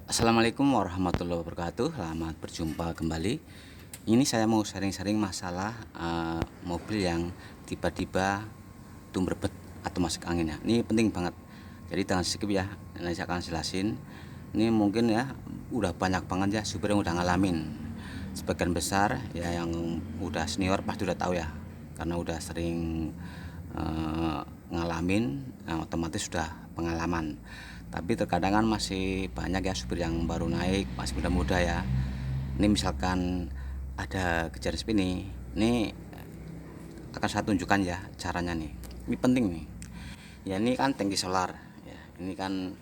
Assalamualaikum warahmatullahi wabarakatuh. Selamat berjumpa kembali. Ini saya mau sharing-sharing masalah mobil yang tiba-tiba itu merebet atau masuk angin ya. Ini penting banget. Jadi jangan skip ya. Nanti saya akan jelasin. Ini mungkin ya udah banyak banget ya supir yang udah ngalamin. Sebagian besar ya yang udah senior pasti udah tahu ya. Karena udah sering ngalamin, otomatis sudah pengalaman. Tapi terkadang kan masih banyak ya supir yang baru naik, masih muda-muda ya. Ini misalkan ada kejadian seperti ini akan saya tunjukkan ya caranya nih. Ini penting nih. Ya ini kan tangki solar ya. Ini kan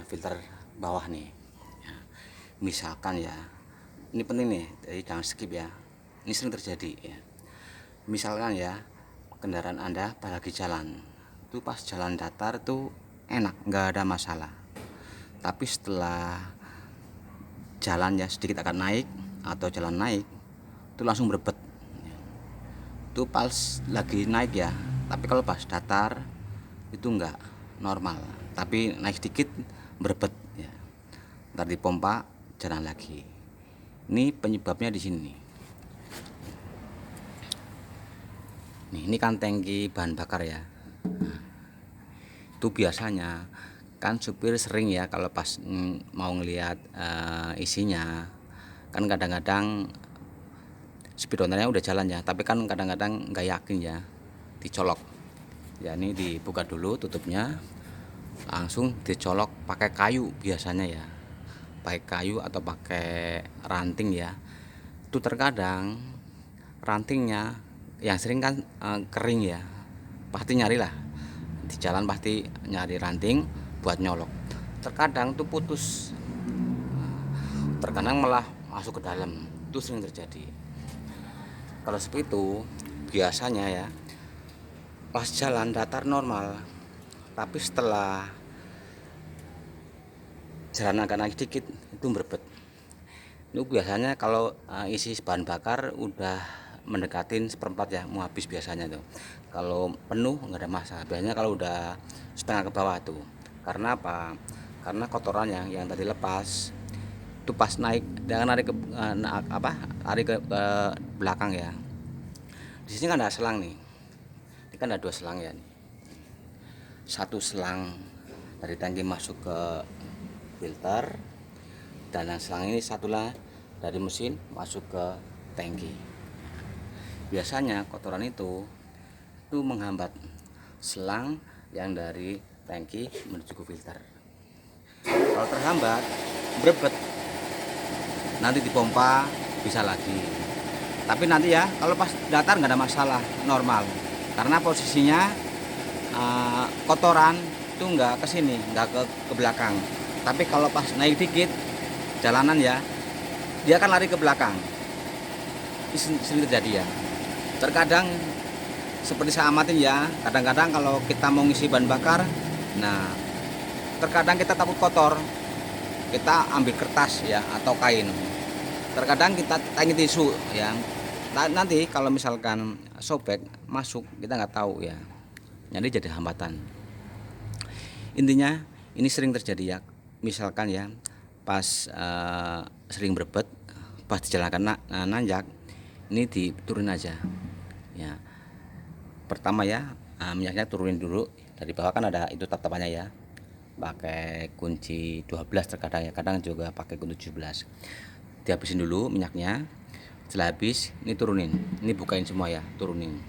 filter bawah nih. Ya, misalkan ya, ini penting nih, jadi jangan skip ya. Ini sering terjadi ya. Misalkan ya, kendaraan Anda pas lagi jalan, itu pas jalan datar tuh enak, nggak ada masalah. Tapi setelah jalan ya sedikit akan naik atau jalan naik, itu langsung berebet. Itu pas lagi naik ya. Tapi kalau pas datar itu nggak normal. Tapi naik sedikit berebet ya. Ntar dipompa jalan lagi. Ini penyebabnya di sini. Nih, ini kan tangki bahan bakar ya. Itu biasanya kan supir sering ya kalau pas mau ngelihat isinya, kan kadang-kadang speedometernya udah jalan ya, tapi kan kadang-kadang nggak yakin ya, dicolok ya. Ini dibuka dulu tutupnya, langsung dicolok pakai kayu biasanya ya, pakai kayu atau pakai ranting ya. Itu terkadang rantingnya yang sering kan kering ya, pasti nyari lah di jalan, pasti nyari ranting buat nyolok. Terkadang tuh putus, terkadang malah masuk ke dalam. Itu sering terjadi. Kalau seperti itu biasanya ya pas jalan datar normal, tapi setelah jalan agak naik dikit itu berebet. Itu biasanya kalau isi bahan bakar udah mendekatin seperempat ya, mau habis biasanya tuh. Kalau penuh nggak ada masalah. Biasanya kalau udah setengah ke bawah tuh. Karena apa? Karena kotorannya yang tadi lepas itu pas naik dia kan lari ke belakang ya. Di sini kan ada selang nih. Ini kan ada dua selang ya. Satu selang dari tangki masuk ke filter, dan yang selang ini satulah dari mesin masuk ke tangki. Biasanya kotoran itu menghambat selang yang dari tangki menuju ke filter. Kalau terhambat berebet, nanti dipompa bisa lagi. Tapi nanti ya kalau pas datar nggak ada masalah, normal. Karena posisinya kotoran itu nggak ke sini, nggak ke belakang. Tapi kalau pas naik dikit jalanan ya, dia akan lari ke belakang. Ini sering terjadi ya. Terkadang seperti saya amatin ya, kadang-kadang kalau kita mau ngisi bahan bakar, nah terkadang kita takut kotor, kita ambil kertas ya atau kain. Terkadang kita tangki tisu ya. Nanti kalau misalkan sobek masuk, kita nggak tahu ya, jadi hambatan. Intinya ini sering terjadi ya. Misalkan ya pas sering berebet, pas dijalankan nanjak, ini diturunin aja ya. Pertama ya, minyaknya turunin dulu. Dari bawah kan ada itu tatapannya ya, pakai kunci 12 terkadang ya, kadang juga pakai kunci 17. Dihabisin dulu minyaknya. Setelah habis ini turunin, ini bukain semua ya, turunin.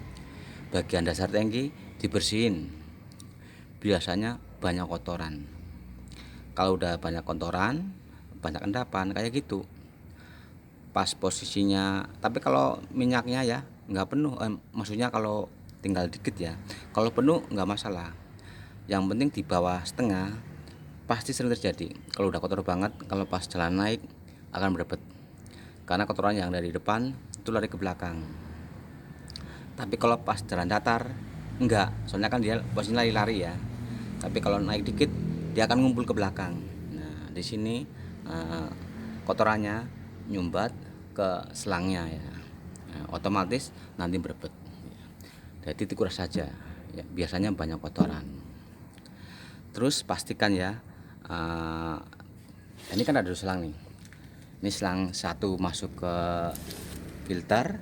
Bagian dasar tangki dibersihin, biasanya banyak kotoran. Kalau udah banyak kotoran, banyak endapan kayak gitu, pas posisinya. Tapi kalau minyaknya ya nggak penuh, maksudnya kalau tinggal dikit ya, kalau penuh nggak masalah. Yang penting di bawah setengah pasti sering terjadi. Kalau udah kotor banget, kalau pas jalan naik akan berebet, karena kotoran yang dari depan itu lari ke belakang. Tapi kalau pas jalan datar enggak, soalnya kan dia posisinya lari-lari ya. Tapi kalau naik dikit dia akan ngumpul ke belakang. Nah di sini kotorannya nyumbat ke selangnya ya. Nah, otomatis nanti berebet. Jadi dikuras saja ya, biasanya banyak kotoran. Terus pastikan ya Ini kan ada dua selang nih. Ini selang satu masuk ke filter,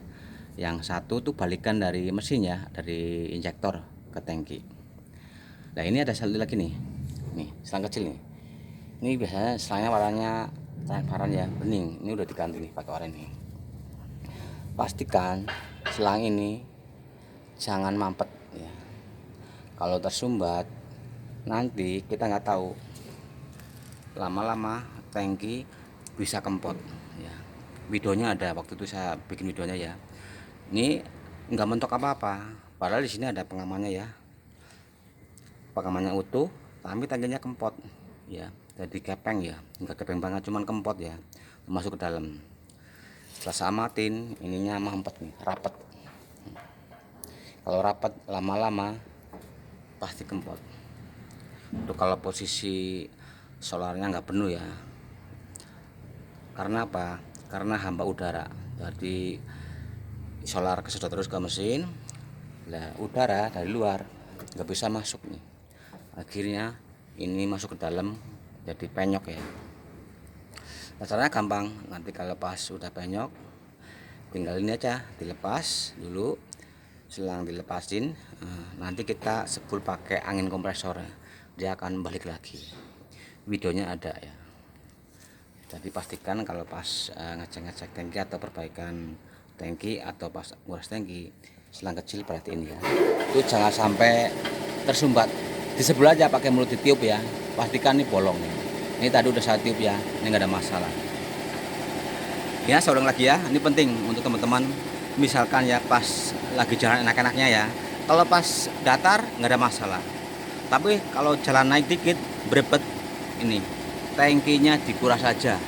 yang satu tuh balikan dari mesin ya, dari injektor ke tangki. Nah ini ada satu lagi nih, selang kecil nih. Ini biasanya selangnya warnanya transparan ya, bening. Ini udah diganti nih pakai warna ini. Pastikan selang ini jangan mampet ya. Kalau tersumbat nanti kita nggak tahu, lama-lama tangki bisa kempot ya. Videonya ada, waktu itu saya bikin videonya ya. Ini nggak mentok apa-apa, padahal di sini ada pengamannya ya, pengamannya utuh, tapi tangkinya kempot ya. Jadi kepeng ya, nggak kepeng banget, cuman kempot ya, masuk ke dalam. Setelah saya amatin, ininya mampet nih, rapet. Kalau rapat lama-lama pasti kempot. Untuk kalau posisi solarnya nggak penuh ya. Karena apa? Karena hamba udara. Jadi solar kesedot terus ke mesin. Nah, udara dari luar nggak bisa masuk nih. Akhirnya ini masuk ke dalam, jadi penyok ya. Caranya gampang. Nanti kalau pas udah penyok, tinggal ini aja, dilepas dulu. Selang dilepasin, nanti kita sebul pakai angin kompresor, dia akan balik lagi. Videonya ada ya. Jadi pastikan kalau pas ngecek-ngecek tangki atau perbaikan tangki atau pas nguras tangki, selang kecil perhatiin ya, itu jangan sampai tersumbat. Di sebelah aja pakai mulut ditiup ya, pastikan ini bolong nih. Ini tadi udah saya tiup ya, ini nggak ada masalah ya. Saya ulang lagi ya, ini penting untuk teman-teman. Misalkan ya pas lagi jalan enak-enaknya ya, kalau pas datar nggak ada masalah, tapi kalau jalan naik dikit berebet, ini tangkinya dikuras saja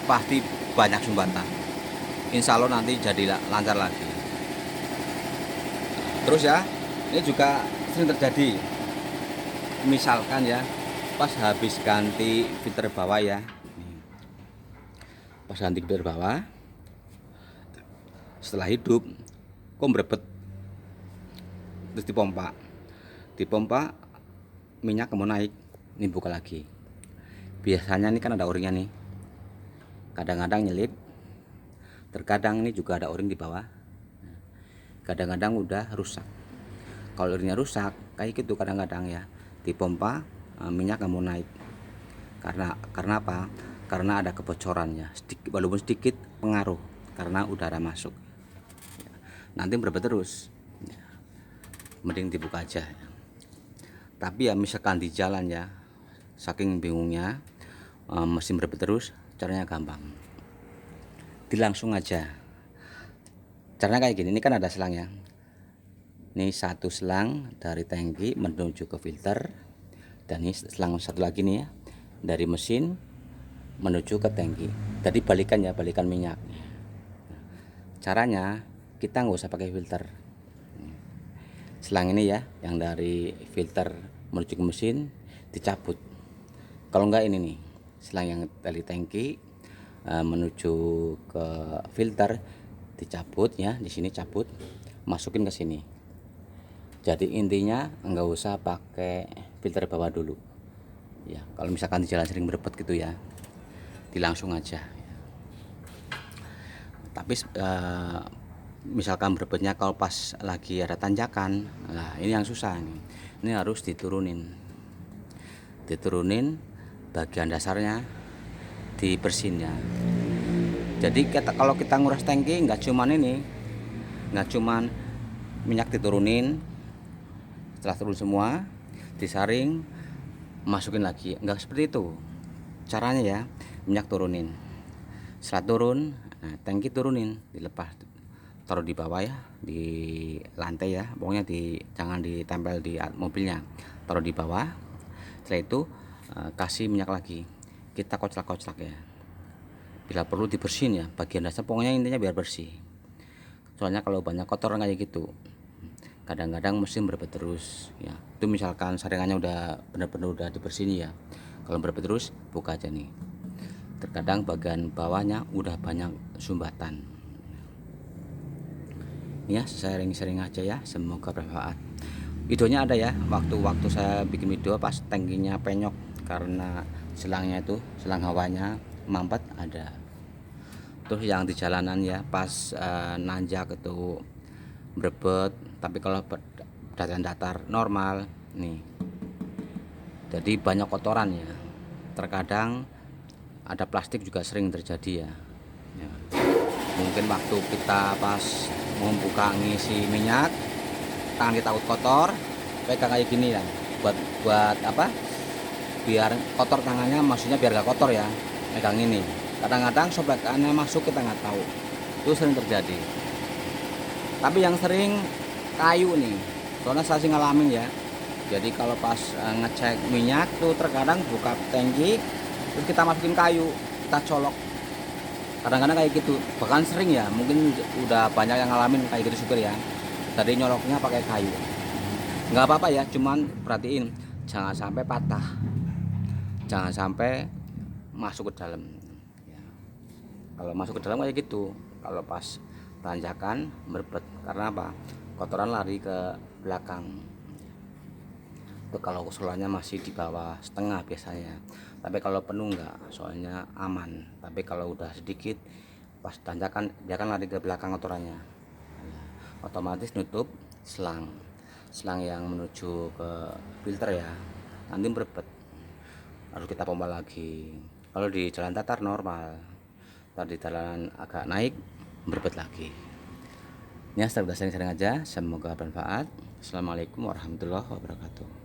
pasti banyak sumbatan. Insya Allah nanti jadi lancar lagi. Terus ya, ini juga sering terjadi, misalkan ya pas habis ganti filter bawah ya, pas ganti filter bawah, setelah hidup kok berebet, terus dipompa minyak mau naik, ini buka lagi. Biasanya ini kan ada o-ringnya nih, kadang-kadang nyelip, terkadang ini juga ada o-ring di bawah, kadang-kadang udah rusak. Kalau o-ringnya rusak kayak gitu, kadang-kadang ya dipompa minyak nggak mau naik. Karena apa? Karena ada kebocorannya sedikit, walaupun sedikit pengaruh karena udara masuk. Nanti berebet terus, mending dibuka aja. Tapi ya misalkan di jalan ya, saking bingungnya mesin berebet terus, caranya gampang, dilangsung aja. Caranya kayak gini, ini kan ada selangnya. Ini satu selang dari tangki menuju ke filter, dan ini selang satu lagi nih ya, dari mesin menuju ke tangki. Jadi balikan ya, balikan minyak. Caranya kita nggak usah pakai filter. Selang ini ya, yang dari filter menuju ke mesin dicabut. Kalau enggak ini nih, selang yang dari tangki menuju ke filter dicabut ya, di sini cabut, masukin ke sini. Jadi intinya nggak usah pakai filter bawah dulu. Ya, kalau misalkan di jalan sering berebet gitu ya, dilangsung aja. Tapi misalkan berebetnya kalau pas lagi ada tanjakan, nah ini yang susah nih. Ini harus diturunin bagian dasarnya, dibersihin ya. Jadi kalau kita nguras tangki nggak cuman minyak diturunin, setelah turun semua disaring masukin lagi, nggak seperti itu caranya ya. Minyak turunin, setelah turun, nah, tangki turunin, dilepas, taruh di bawah ya, di lantai ya, pokoknya jangan ditempel di mobilnya, taruh di bawah. Setelah itu kasih minyak lagi, kita koclak ya, bila perlu dibersihin ya bagian dasar, pokoknya intinya biar bersih. Soalnya kalau banyak kotoran kayak gitu, kadang-kadang mesin berebet terus ya. Itu misalkan saringannya udah benar-benar udah dibersihin ya, kalau berebet terus buka aja nih, terkadang bagian bawahnya udah banyak sumbatan ya. Sering-sering aja ya, semoga bermanfaat. Videonya ada ya, waktu saya bikin video pas tangkinya penyok karena selangnya itu, selang hawanya mampet ada. Terus yang di jalanan ya pas nanjak itu berebet, tapi kalau datar normal nih, jadi banyak kotoran ya. Terkadang ada plastik juga sering terjadi ya. Ya. Mungkin waktu kita pas membuka ngisi minyak, tangan kita kotor, pegang kayak gini ya, buat apa, biar kotor tangannya, maksudnya biar gak kotor ya, megang ini. Kadang-kadang sobekannya masuk kita nggak tahu, itu sering terjadi. Tapi yang sering kayu nih, soalnya saya sih ngalamin ya. Jadi kalau pas ngecek minyak tuh terkadang buka tangki, terus kita masukin kayu, kita colok. Kadang-kadang kayak gitu, bahkan sering ya, mungkin udah banyak yang ngalamin kayak gitu supir ya. Tadi nyoloknya pakai kayu, nggak apa-apa ya, cuman perhatiin jangan sampai patah, jangan sampai masuk ke dalam ya. Kalau masuk ke dalam kayak gitu, kalau pas tanjakan berbet, karena apa, kotoran lari ke belakang itu. Kalau kesolanya masih di bawah setengah biasanya, tapi kalau penuh enggak, soalnya aman. Tapi kalau udah sedikit pas tanjakan, dia kan lari ke belakang kotorannya, otomatis nutup selang yang menuju ke filter ya, nanti berbet, harus kita pompa lagi. Kalau di jalan datar normal, tadi jalan agak naik berbet lagi. Ini sudah sering-sering aja, semoga bermanfaat. Assalamualaikum warahmatullahi wabarakatuh.